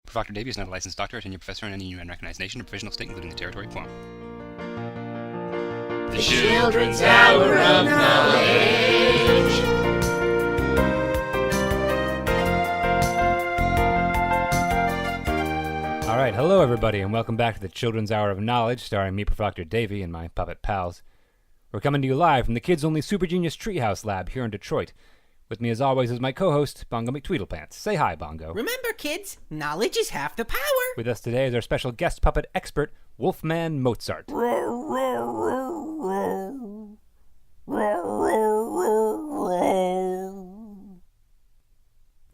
Profoctor Davy is not a licensed doctor or tenured professor in any UN-recognized nation or provisional state, including the territory of Guam. The Children's Hour of Knowledge. All right, hello everybody, and welcome back to the Children's Hour of Knowledge, starring me, Profoctor Davy, and my puppet pals. We're coming to you live from the kids-only Super Genius Treehouse Lab here in Detroit. With me, as always, is my co-host, Bongo McTweedlepants. Say hi, Bongo. Remember, kids, knowledge is half the power. With us today is our special guest puppet expert, Wolfman Mozart.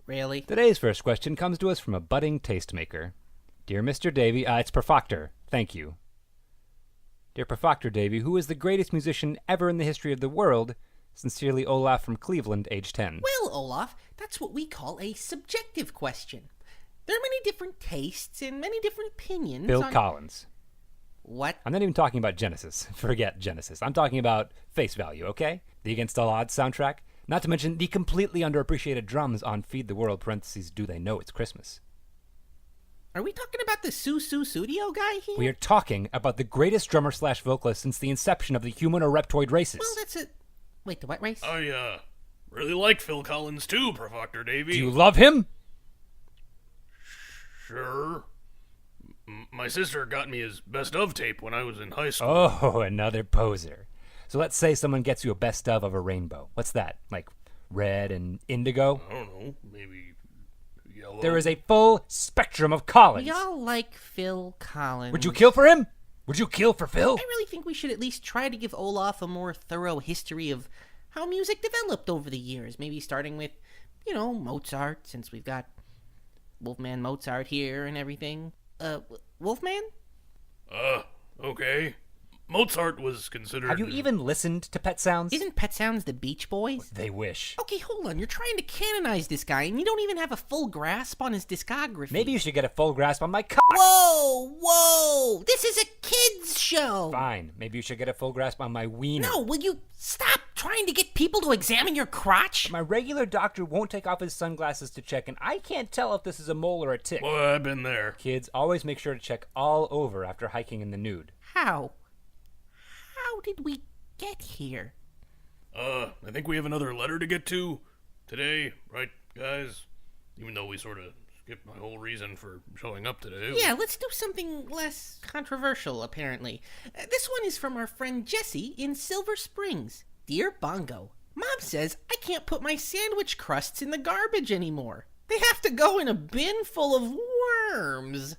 Really? Today's first question comes to us from a budding tastemaker. Dear Mr. Davy, it's Profoctor. Thank you. Dear Profoctor Davy, who is the greatest musician ever in the history of the world? Sincerely, Olaf from Cleveland, age 10. Well, Olaf, that's what we call a subjective question. There are many different tastes and many different opinions Bill on... Collins. What? I'm not even talking about Genesis. Forget Genesis. I'm talking about face value, okay? The Against All Odds soundtrack. Not to mention the completely underappreciated drums on Feed the World, parentheses, Do They Know It's Christmas. Are we talking about the Studio guy here? We are talking about the greatest drummer/vocalist since the inception of the human or reptoid races. Well, that's it. Wait, the what race? I, really like Phil Collins too, Profoctor Davy. Do you love him? Sure. My sister got me his best of tape when I was in high school. Oh, another poser. So let's say someone gets you a best of a rainbow. What's that? Like red and indigo? I don't know, maybe yellow. There is a full spectrum of Collins. We all like Phil Collins. Would you kill for him? Would you kill for Phil? I really think we should at least try to give Olaf a more thorough history of how music developed over the years. Maybe starting with, Mozart, since we've got Wolfman Mozart here and everything. Wolfman? Okay. Mozart was considered... Have you even listened to Pet Sounds? Isn't Pet Sounds the Beach Boys? They wish. Okay, hold on. You're trying to canonize this guy, and you don't even have a full grasp on his discography. Maybe you should get a full grasp on my cock. Whoa! This is a kids show! Fine. Maybe you should get a full grasp on my wiener. No, will you stop trying to get people to examine your crotch? My regular doctor won't take off his sunglasses to check, and I can't tell if this is a mole or a tick. Well, I've been there. Kids, always make sure to check all over after hiking in the nude. How? How did we get here? I think we have another letter to get to today, right, guys? Even though we sort of skipped my whole reason for showing up today. Yeah, let's do something less controversial, apparently. This one is from our friend Jesse in Silver Springs. Dear Bongo, Mom says I can't put my sandwich crusts in the garbage anymore. They have to go in a bin full of worms.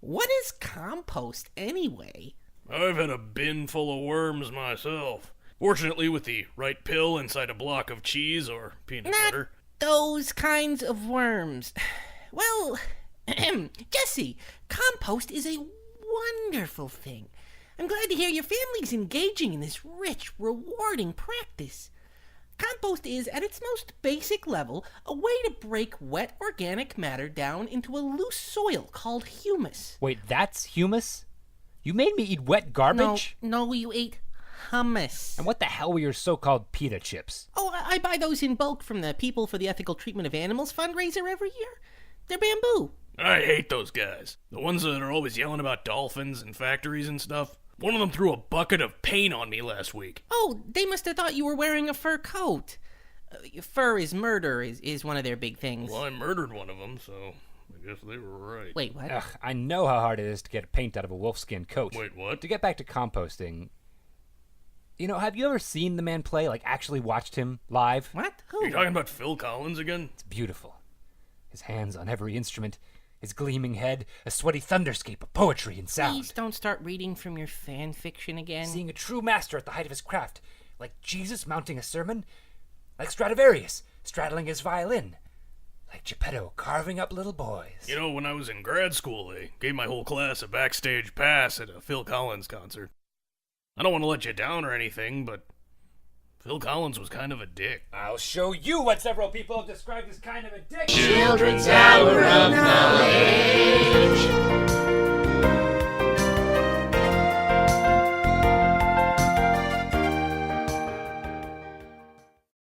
What is compost, anyway? I've had a bin full of worms myself. Fortunately, with the right pill inside a block of cheese or peanut butter. Those kinds of worms. Well, Jesse, compost is a wonderful thing. I'm glad to hear your family's engaging in this rich, rewarding practice. Compost is, at its most basic level, a way to break wet organic matter down into a loose soil called humus. Wait, that's humus? You made me eat wet garbage? No, you ate hummus. And what the hell were your so-called pita chips? Oh, I buy those in bulk from the People for the Ethical Treatment of Animals fundraiser every year. They're bamboo. I hate those guys. The ones that are always yelling about dolphins and factories and stuff. One of them threw a bucket of paint on me last week. Oh, they must have thought you were wearing a fur coat. Fur is murder is one of their big things. Well, I murdered one of them, so I guess they were right. Wait, what? Ugh, I know how hard it is to get paint out of a wolfskin coat. Wait, what? To get back to composting, have you ever seen the man play, like actually watched him live? What? Are Who? you talking about Phil Collins again? It's beautiful. His hands on every instrument, his gleaming head, a sweaty thunderscape of poetry and sound. Please don't start reading from your fan fiction again. Seeing a true master at the height of his craft, like Jesus mounting a sermon, like Stradivarius straddling his violin, like Geppetto carving up little boys. You know, when I was in grad school, they gave my whole class a backstage pass at a Phil Collins concert. I don't want to let you down or anything, but Phil Collins was kind of a dick. I'll show you what several people have described as kind of a dick. Children's Hour of Knowledge.